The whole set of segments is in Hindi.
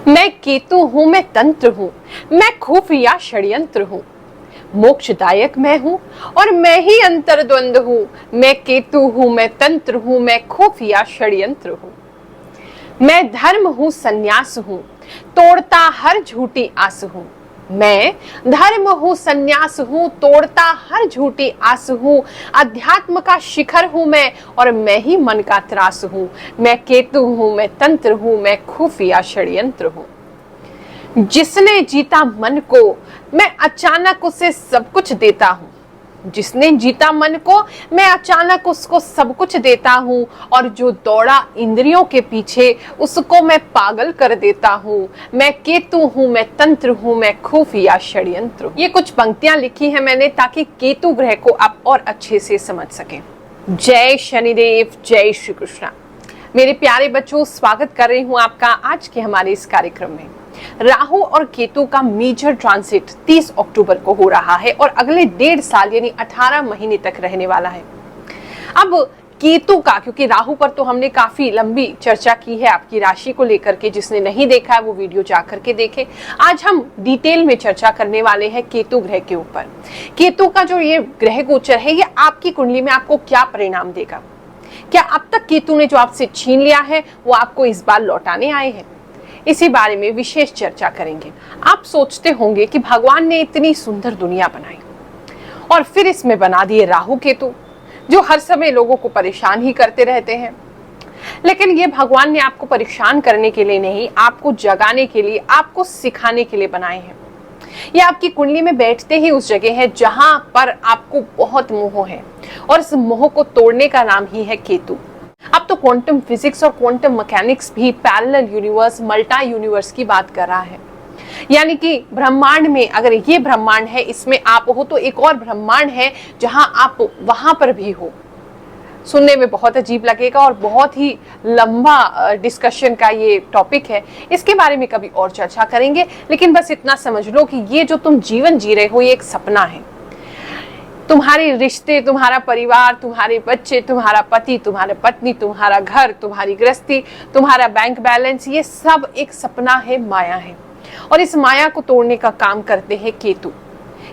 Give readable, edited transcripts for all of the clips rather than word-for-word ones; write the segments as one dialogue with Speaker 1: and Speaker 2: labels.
Speaker 1: मैं केतु हूं, मैं तंत्र हूं, मैं खुफिया षड्यंत्र हूं। मोक्षदायक मैं हूं और मैं ही अंतर्द्वंद हूं। मैं केतु हूं, मैं तंत्र हूं, मैं खुफिया षड्यंत्र हूं। मैं धर्म हूं, संन्यास हूं, तोड़ता हर झूठी आस हूं। मैं धर्म हूं, संन्यास हूं, तोड़ता हर झूठी आस हूं। अध्यात्म का शिखर हूं मैं और मैं ही मन का त्रास हूं। मैं केतु हूं, मैं तंत्र हूं, मैं खुफिया षड्यंत्र हूं। जिसने जीता मन को मैं अचानक उसे सब कुछ देता हूं। जिसने जीता मन को मैं अचानक उसको सब कुछ देता हूं और जो दौड़ा इंद्रियों के पीछे उसको मैं पागल कर देता हूं। मैं केतु हूं, मैं तंत्र हूं, मैं खुफिया षड्यंत्र हूं। ये कुछ पंक्तियां लिखी हैं मैंने ताकि केतु ग्रह को आप और अच्छे से समझ सकें। जय शनिदेव, जय श्री कृष्णा। मेरे प्यारे बच्चों, स्वागत कर रही हूं आपका आज के हमारे इस कार्यक्रम में। राहु और केतु का मेजर ट्रांसिट 30 अक्टूबर को हो रहा है और अगले 1.5 साल यानी 18 महीने तक रहने वाला है। अब केतु का, क्योंकि राहु पर तो हमने काफी लंबी चर्चा की है आपकी राशि को लेकर के, जिसने नहीं देखा है वो वीडियो जाकर के देखे। आज हम डिटेल में चर्चा करने वाले हैं केतु ग्रह के ऊपर। केतु का जो ये ग्रह गोचर है ये आपकी कुंडली में आपको क्या परिणाम देगा। क्या अब तक केतु ने जो आपसे छीन लिया है वो आपको इस बार लौटाने आए हैं, इसी बारे में विशेष चर्चा करेंगे। आप सोचते होंगे कि भगवान ने इतनी सुंदर दुनिया बनाई और फिर इसमें बना दिए राहु केतु जो हर समय लोगों को परेशान ही करते रहते हैं। लेकिन ये भगवान ने आपको परेशान करने के लिए नहीं, आपको जगाने के लिए, आपको सिखाने के लिए बनाए हैं। ये आपकी कुंडली में बैठते ही उस जगह है जहां पर आपको बहुत मोह है और इस मोह को तोड़ने का नाम ही है केतु। अब तो क्वांटम फिजिक्स और क्वांटम मैकेनिक्स भी पैरेलल यूनिवर्स, मल्टा यूनिवर्स की बात कर रहा है। यानी कि ब्रह्मांड में अगर ये ब्रह्मांड है, इसमें आप हो, तो एक और ब्रह्मांड है जहां आप वहां पर भी हो। सुनने में बहुत अजीब लगेगा और बहुत ही लंबा डिस्कशन का ये टॉपिक है, इसके बारे में कभी और चर्चा करेंगे। लेकिन बस इतना समझ लो कि ये जो तुम जीवन जी रहे हो ये एक सपना है। तुम्हारे रिश्ते, तुम्हारा परिवार, तुम्हारे बच्चे, तुम्हारा पति, तुम्हारे पत्नी, तुम्हारा घर, तुम्हारी गृहस्थी, तुम्हारा बैंक बैलेंस, ये सब एक सपना है, माया है। और इस माया को तोड़ने का काम करते हैं केतु।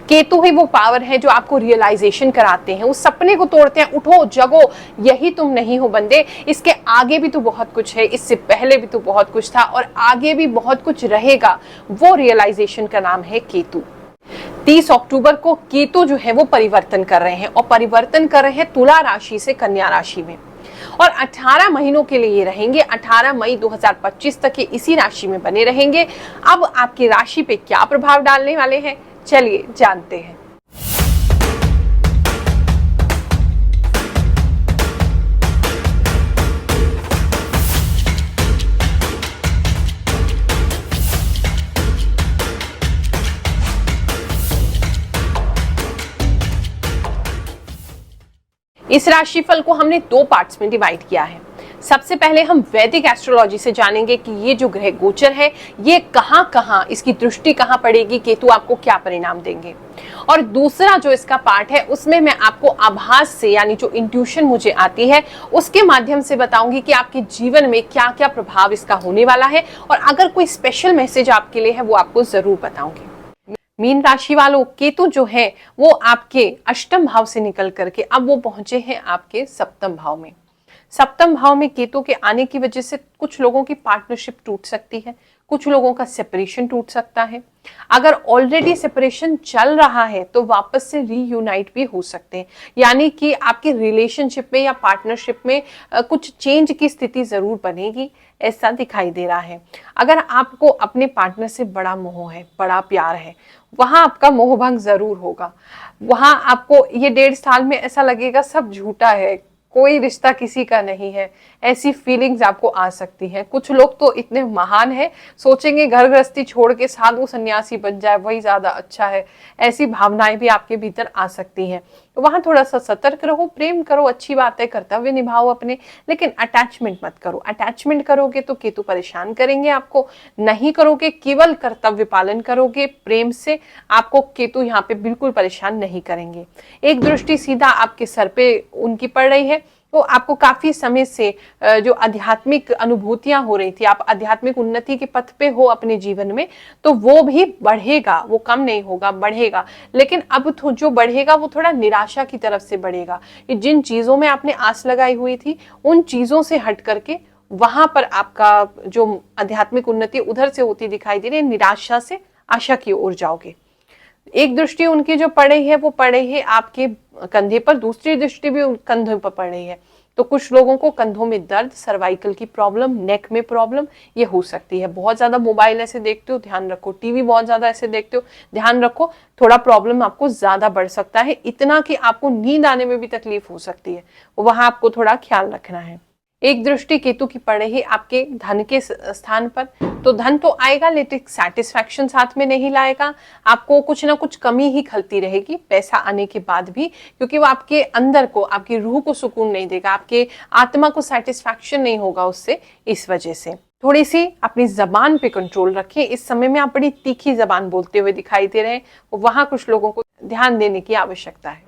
Speaker 1: केतु ही वो पावर है जो आपको रियलाइजेशन कराते हैं, उस सपने को तोड़ते हैं। उठो, जगो, यही तुम नहीं हो बंदे, इसके आगे भी तो बहुत कुछ है, इससे पहले भी तो बहुत कुछ था और आगे भी बहुत कुछ रहेगा। वो रियलाइजेशन का नाम है केतु। 30 अक्टूबर को केतु जो है वो परिवर्तन कर रहे हैं और परिवर्तन कर रहे हैं तुला राशि से कन्या राशि में और 18 महीनों के लिए ये रहेंगे। 18 मई 2025 तक ये इसी राशि में बने रहेंगे। अब आपकी राशि पे क्या प्रभाव डालने वाले हैं, चलिए जानते हैं। इस राशिफल को हमने 2 पार्ट्स में डिवाइड किया है। सबसे पहले हम वैदिक एस्ट्रोलॉजी से जानेंगे कि ये जो ग्रह गोचर है ये कहां इसकी दृष्टि कहां पड़ेगी, केतु आपको क्या परिणाम देंगे। और दूसरा जो इसका पार्ट है उसमें मैं आपको आभास से, यानी जो इंट्यूशन मुझे आती है उसके माध्यम से बताऊंगी कि आपके जीवन में क्या क्या प्रभाव इसका होने वाला है और अगर कोई स्पेशल मैसेज आपके लिए है वो आपको जरूर बताऊंगी। मीन राशि वालों, केतु जो है वो आपके अष्टम भाव से निकल करके अब वो पहुंचे हैं आपके सप्तम भाव में। सप्तम भाव में केतु के आने की वजह से कुछ लोगों की पार्टनरशिप टूट सकती है, कुछ लोगों का सेपरेशन टूट सकता है। अगर ऑलरेडी सेपरेशन चल रहा है तो वापस से रीयूनाइट भी हो सकते हैं, यानी कि आपके रिलेशनशिप में या पार्टनरशिप में कुछ चेंज की स्थिति जरूर बनेगी, ऐसा दिखाई दे रहा है। अगर आपको अपने पार्टनर से बड़ा मोह है, बड़ा प्यार है, वहां आपका मोहभंग जरूर होगा। वहां आपको ये 1.5 साल में ऐसा लगेगा सब झूठा है, कोई रिश्ता किसी का नहीं है, ऐसी फीलिंग्स आपको आ सकती हैं। कुछ लोग तो इतने महान हैं, सोचेंगे घर गृहस्थी छोड़ के साधु सन्यासी बन जाए वही ज्यादा अच्छा है। ऐसी भावनाएं भी आपके भीतर आ सकती हैं। तो वहां थोड़ा सा सतर्क रहो, प्रेम करो, अच्छी बात है, कर्तव्य निभाओ अपने, लेकिन अटैचमेंट मत करो। अटैचमेंट करोगे तो केतु परेशान करेंगे आपको, नहीं करोगे, केवल कर्तव्य पालन करोगे प्रेम से, आपको केतु यहाँ पे बिल्कुल परेशान नहीं करेंगे। एक दृष्टि सीधा आपके सर पे उनकी पड़ रही है तो आपको काफी समय से जो आध्यात्मिक अनुभूतियां हो रही थी, आप आध्यात्मिक उन्नति के पथ पे हो अपने जीवन में, तो वो भी बढ़ेगा, वो कम नहीं होगा, बढ़ेगा। लेकिन अब जो बढ़ेगा वो थोड़ा निराशा की तरफ से बढ़ेगा। जिन चीजों में आपने आस लगाई हुई थी उन चीजों से हट करके वहां पर आपका जो आध्यात्मिक उन्नति उधर से होती दिखाई दे रही है, निराशा से आशा की ओर जाओगे। एक दृष्टि उनकी जो पड़ रही है वो पड़ रही है आपके कंधे पर, दूसरी दृष्टि भी कंधों पर पड़ रही है। तो कुछ लोगों को कंधों में दर्द, सर्वाइकल की प्रॉब्लम, नेक में प्रॉब्लम ये हो सकती है। बहुत ज्यादा मोबाइल ऐसे देखते हो, ध्यान रखो। टीवी बहुत ज्यादा ऐसे देखते हो, ध्यान रखो, थोड़ा प्रॉब्लम आपको ज्यादा बढ़ सकता है, इतना कि आपको नींद आने में भी तकलीफ हो सकती है। वहां आपको थोड़ा ख्याल रखना है। एक दृष्टि केतु की पड़ रही आपके धन के स्थान पर, तो धन तो आएगा लेकिन सेटिस्फैक्शन साथ में नहीं लाएगा। आपको कुछ ना कुछ कमी ही खलती रहेगी पैसा आने के बाद भी, क्योंकि वो आपके अंदर को, आपकी रूह को सुकून नहीं देगा, आपके आत्मा को सेटिस्फैक्शन नहीं होगा उससे। इस वजह से थोड़ी सी अपनी जबान पे कंट्रोल रखें। इस समय में आप बड़ी तीखी जबान बोलते हुए दिखाई दे रहे हैं, वहां कुछ लोगों को ध्यान देने की आवश्यकता है।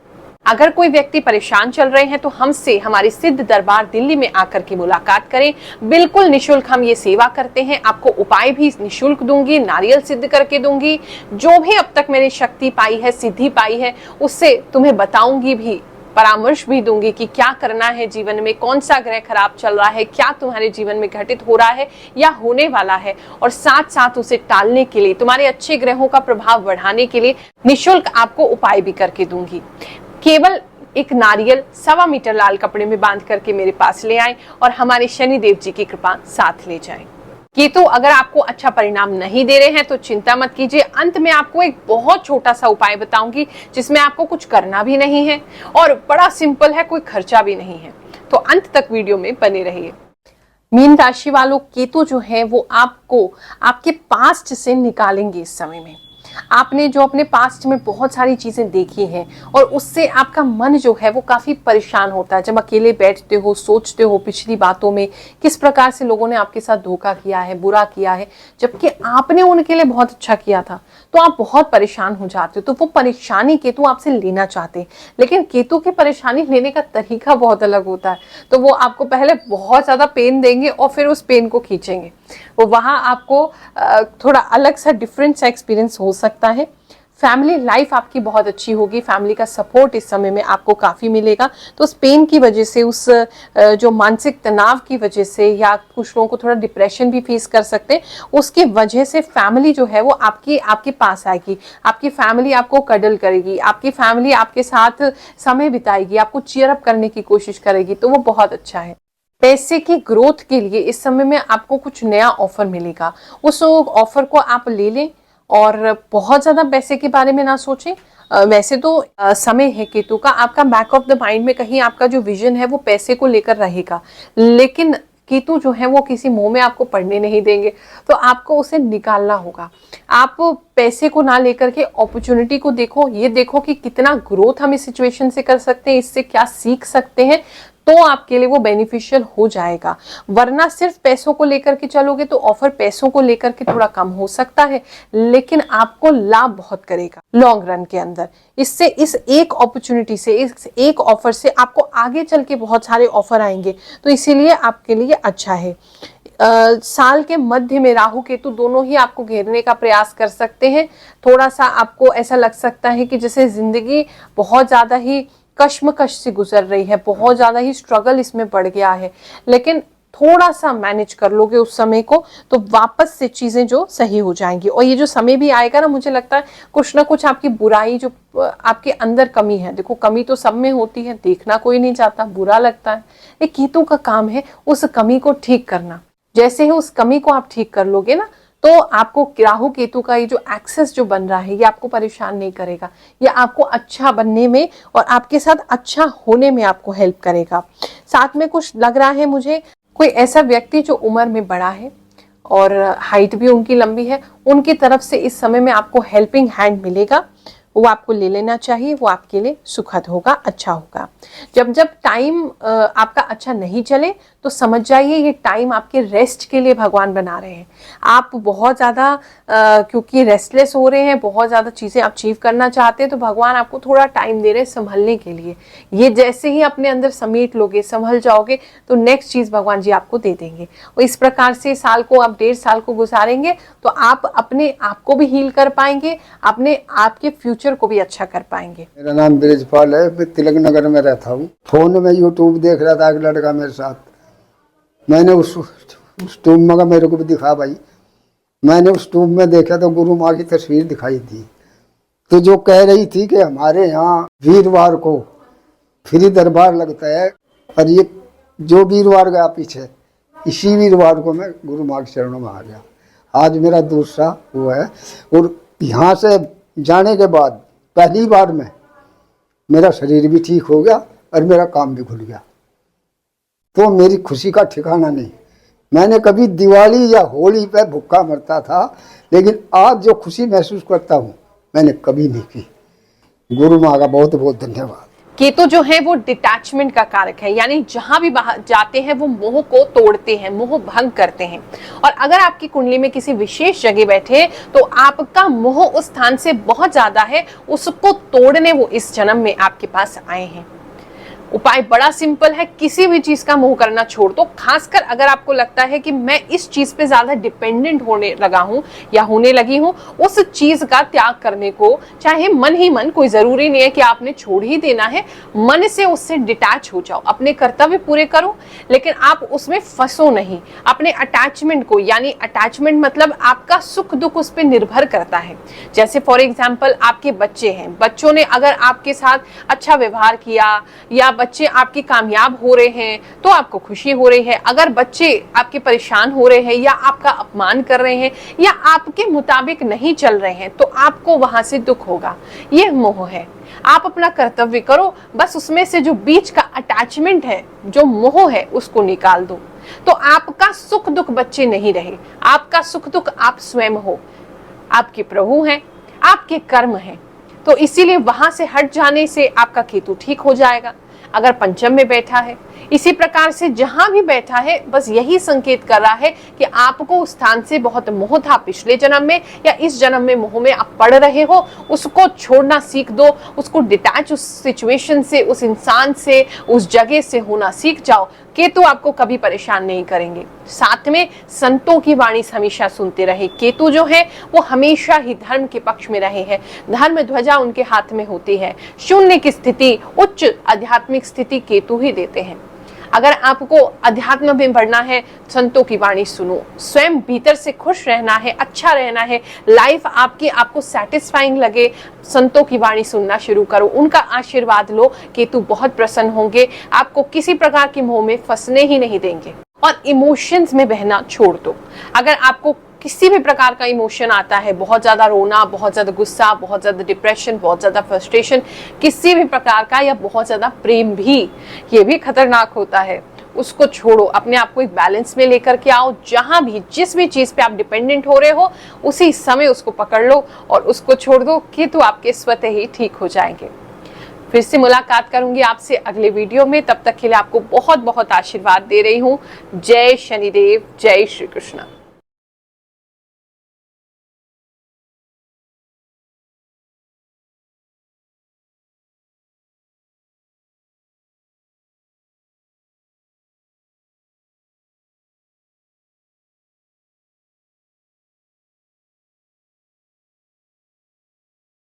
Speaker 1: अगर कोई व्यक्ति परेशान चल रहे हैं तो हमसे हमारी सिद्ध दरबार दिल्ली में आकर के मुलाकात करें। बिल्कुल निशुल्क हम ये सेवा करते हैं। आपको उपाय भी निशुल्क दूंगी, नारियल सिद्ध करके दूंगी। जो भी अब तक मैंने शक्ति पाई है, सिद्धि पाई है, उससे तुम्हें बताऊंगी भी, परामर्श भी दूंगी कि क्या करना है जीवन में, कौन सा ग्रह खराब चल रहा है, क्या तुम्हारे जीवन में घटित हो रहा है या होने वाला है, और साथ साथ उसे टालने के लिए, तुम्हारे अच्छे ग्रहों का प्रभाव बढ़ाने के लिए निशुल्क आपको उपाय भी करके दूंगी। केवल एक नारियल 1.25 मीटर लाल कपड़े में बांध करके मेरे पास ले आए और हमारे शनिदेव जी की कृपा साथ ले जाएं। केतु अगर आपको अच्छा परिणाम नहीं दे रहे हैं तो चिंता मत कीजिए। अंत में आपको एक बहुत छोटा सा उपाय बताऊंगी जिसमें आपको कुछ करना भी नहीं है और बड़ा सिंपल है, कोई खर्चा भी नहीं है। तो अंत तक वीडियो में बने रहिए। मीन राशि वालों, केतु जो है वो आपको आपके पास्ट से निकालेंगे। इस समय में आपने जो अपने पास्ट में बहुत सारी चीजें देखी हैं और उससे आपका मन जो है वो काफी परेशान होता है। जब अकेले बैठते हो, सोचते हो पिछली बातों में, किस प्रकार से लोगों ने आपके साथ धोखा किया है, बुरा किया है, जबकि आपने उनके लिए बहुत अच्छा किया था, तो आप बहुत परेशान हो जाते हो। तो वो परेशानी केतु आपसे लेना चाहते हैं, लेकिन केतु की परेशानी लेने का तरीका बहुत अलग होता है। तो वो आपको पहले बहुत ज्यादा पेन देंगे और फिर उस पेन को खींचेंगे। वो वहां आपको थोड़ा अलग सा डिफरेंट सा एक्सपीरियंस हो सकता है। फैमिली लाइफ आपकी बहुत अच्छी होगी, फैमिली का सपोर्ट इस समय में आपको काफी मिलेगा। तो उस पेन की वजह से, उस जो मानसिक तनाव की वजह से, या कुछ लोगों को थोड़ा डिप्रेशन भी फेस कर सकते हैं, उसकी वजह से फैमिली जो है वो आपके पास आएगी। आपकी फैमिली आपको कडल करेगी, आपकी फैमिली आपके साथ समय बिताएगी, आपको चीयर अप करने की कोशिश करेगी, तो वो बहुत अच्छा है। पैसे की ग्रोथ के लिए इस समय में आपको कुछ नया ऑफर मिलेगा, उस ऑफर को आप ले लें और बहुत ज्यादा पैसे के बारे में ना सोचें। वैसे तो समय है केतु का, आपका बैक ऑफ द माइंड में कहीं आपका जो विजन है वो पैसे को लेकर रहेगा, लेकिन केतु जो है वो किसी मोह में आपको पड़ने नहीं देंगे, तो आपको उसे निकालना होगा। आप पैसे को ना लेकर के अपॉर्चुनिटी को देखो, ये देखो कि कितना ग्रोथ हम इस सिचुएशन से कर सकते हैं, इससे क्या सीख सकते हैं, तो आपके लिए वो बेनिफिशियल हो जाएगा। वरना सिर्फ पैसों को लेकर के चलोगे तो ऑफर पैसों को लेकर के थोड़ा कम हो सकता है, लेकिन आपको लाभ बहुत करेगा लॉन्ग रन के अंदर। इससे, इस एक अपॉर्चुनिटी से, इस एक ऑफर से आपको आगे चल के बहुत सारे ऑफर आएंगे, तो इसीलिए आपके लिए अच्छा है। साल के मध्य में राहु केतु दोनों ही आपको घेरने का प्रयास कर सकते हैं। थोड़ा सा आपको ऐसा लग सकता है कि जैसे जिंदगी बहुत ज्यादा ही कश्मकश से गुजर रही है, बहुत ज्यादा ही स्ट्रगल इसमें बढ़ गया है, लेकिन थोड़ा सा मैनेज कर लोगे उस समय को तो वापस से चीजें जो सही हो जाएंगी। और ये जो समय भी आएगा ना, मुझे लगता है कुछ ना कुछ आपकी बुराई जो आपके अंदर कमी है, देखो कमी तो सब में होती है, देखना कोई नहीं चाहता, बुरा लगता है, ये केतु का काम है उस कमी को ठीक करना। जैसे ही उस कमी को आप ठीक कर लोगे ना, तो आपको राहु केतु का ये जो एक्सेस जो बन रहा है ये आपको परेशान नहीं करेगा, ये आपको अच्छा बनने में और आपके साथ अच्छा होने में आपको हेल्प करेगा। साथ में कुछ लग रहा है मुझे कोई ऐसा व्यक्ति जो उम्र में बड़ा है और हाइट भी उनकी लंबी है, उनकी तरफ से इस समय में आपको हेल्पिंग हैंड मिलेगा, वो आपको ले लेना चाहिए, वो आपके लिए सुखद होगा, अच्छा होगा। जब जब टाइम आपका अच्छा नहीं चले तो तो समझ जाइए ये टाइम आपके रेस्ट के लिए भगवान बना रहे हैं। आप बहुत ज़्यादा क्योंकि रेस्टलेस हो रहे हैं, बहुत ज़्यादा चीज़ें अचीव करना चाहते हैं, तो भगवान आपको थोड़ा टाइम दे रहे हैं संभलने के लिए। ये जैसे ही अपने अंदर समेट लोगे, संभल जाओगे, तो नेक्स्ट चीज़ भगवान जी आपको दे देंगे। और इस प्रकार से साल को आप 1.5 साल को गुजारेंगे तो आप अपने आप को भी हील कर पाएंगे, अपने आपके फ्यूचर को भी अच्छा कर पाएंगे।
Speaker 2: मेरा नाम ब्रिजपाल है, मैं तिलक नगर में रहता हूँ। फोन में यूट्यूब देख रहा था, एक लड़का मेरे साथ, मैंने उस ट्यूब में मेरे को भी दिखा भाई, मैंने उस ट्यूब में देखा तो गुरु माँ की तस्वीर दिखाई थी, तो जो कह रही थी कि हमारे यहाँ वीरवार को फ्री दरबार लगता है, और ये जो वीरवार गया पीछे, इसी वीरवार को मैं गुरु माँ के चरणों में आ गया। आज मेरा दूसरा वो है, और यहाँ से जाने के बाद पहली बार में मेरा शरीर भी ठीक हो गया और मेरा काम भी खुल गया। तो मेरी खुशी का ठिकाना नहीं। मैंने कभी दिवाली या होली पे भूखा मरता था, लेकिन आज जो खुशी महसूस करता हूँ मैंने कभी नहीं की। गुरु माँ का बहुत बहुत धन्यवाद।
Speaker 1: केतु जो है वो डिटैचमेंट का कारक है, यानी जहां भी बाहर जाते हैं वो मोह को तोड़ते हैं, मोह भंग करते हैं। और अगर आपकी कुंडली में किसी विशेष जगह बैठे तो आपका मोह उस स्थान से बहुत ज्यादा है, उसको तोड़ने वो इस जन्म में आपके पास आए हैं। उपाय बड़ा सिंपल है, किसी भी चीज का मोह करना छोड़ दो। खासकर अगर आपको लगता है कि मैं इस चीज पे ज्यादा डिपेंडेंट होने लगा हूं या होने लगी हूं, उस चीज का त्याग करने को, चाहे मन ही मन, कोई जरूरी नहीं है कि आपने छोड़ ही देना है, मन से उससे डिटैच हो जाओ, अपने कर्तव्य पूरे करो, लेकिन आप उसमें फंसो नहीं। अपने अटैचमेंट को, यानी अटैचमेंट मतलब आपका सुख दुख उस पर निर्भर करता है। जैसे फॉर एग्जाम्पल आपके बच्चे हैं, बच्चों ने अगर आपके साथ अच्छा व्यवहार किया या बच्चे आपके कामयाब हो रहे हैं तो आपको खुशी हो रही है। अगर बच्चे आपके परेशान हो रहे हैं या आपका अपमान कर रहे हैं या आपके मुताबिक नहीं चल रहे हैं तो आपको वहां से दुख होगा। यह मोह है। आप अपना कर्तव्य करो, बस उसमें से जो बीच का अटैचमेंट है, जो मोह है, उसको निकाल दो, तो आपका सुख दुख बच्चे नहीं रहे। आपका सुख दुख आप स्वयं हो, आपके प्रभु हैं, आपके कर्म हैं। तो इसीलिए वहां से हट जाने से आपका केतु ठीक हो जाएगा। अगर पंचम में बैठा है, इसी प्रकार से जहां भी बैठा है, बस यही संकेत कर रहा है कि आपको उस स्थान से बहुत मोह था पिछले जन्म में या इस जन्म में मोह में आप पड़ रहे हो, उसको छोड़ना सीख दो, उसको डिटैच उस सिचुएशन से, उस इंसान से, उस जगह से होना सीख जाओ। केतु आपको कभी परेशान नहीं करेंगे। साथ में संतों की वाणी हमेशा सुनते रहे। केतु जो है वो हमेशा ही धर्म के पक्ष में रहे हैं, धर्म ध्वजा उनके हाथ में होती है। शून्य की स्थिति, उच्च आध्यात्मिक स्थिति केतु ही देते हैं। अगर आपको अध्यात्म में बढ़ना है, संतों की वाणी सुनो। स्वयं भीतर से खुश रहना है, अच्छा रहना है, लाइफ आपकी आपको सेटिस्फाइंग लगे, संतों की वाणी सुनना शुरू करो, उनका आशीर्वाद लो। केतु बहुत प्रसन्न होंगे, आपको किसी प्रकार की मोह में फंसने ही नहीं देंगे। और इमोशंस में बहना छोड़ दो। अगर आपको किसी भी प्रकार का इमोशन आता है, बहुत ज्यादा रोना, बहुत ज्यादा गुस्सा, बहुत ज्यादा डिप्रेशन, बहुत ज्यादा फ्रस्ट्रेशन, किसी भी प्रकार का, या बहुत ज्यादा प्रेम भी, ये भी खतरनाक होता है, उसको छोड़ो। अपने आप को एक बैलेंस में लेकर के आओ। जहां भी, जिस भी चीज पे आप डिपेंडेंट हो रहे हो, उसी समय उसको पकड़ लो और उसको छोड़ दो, कि तो आपके स्वतः ही ठीक हो जाएंगे। फिर से मुलाकात करूंगी आपसे अगले वीडियो में। तब तक के लिए आपको बहुत बहुत आशीर्वाद दे रही हूँ। जय शनिदेव, जय श्री कृष्ण।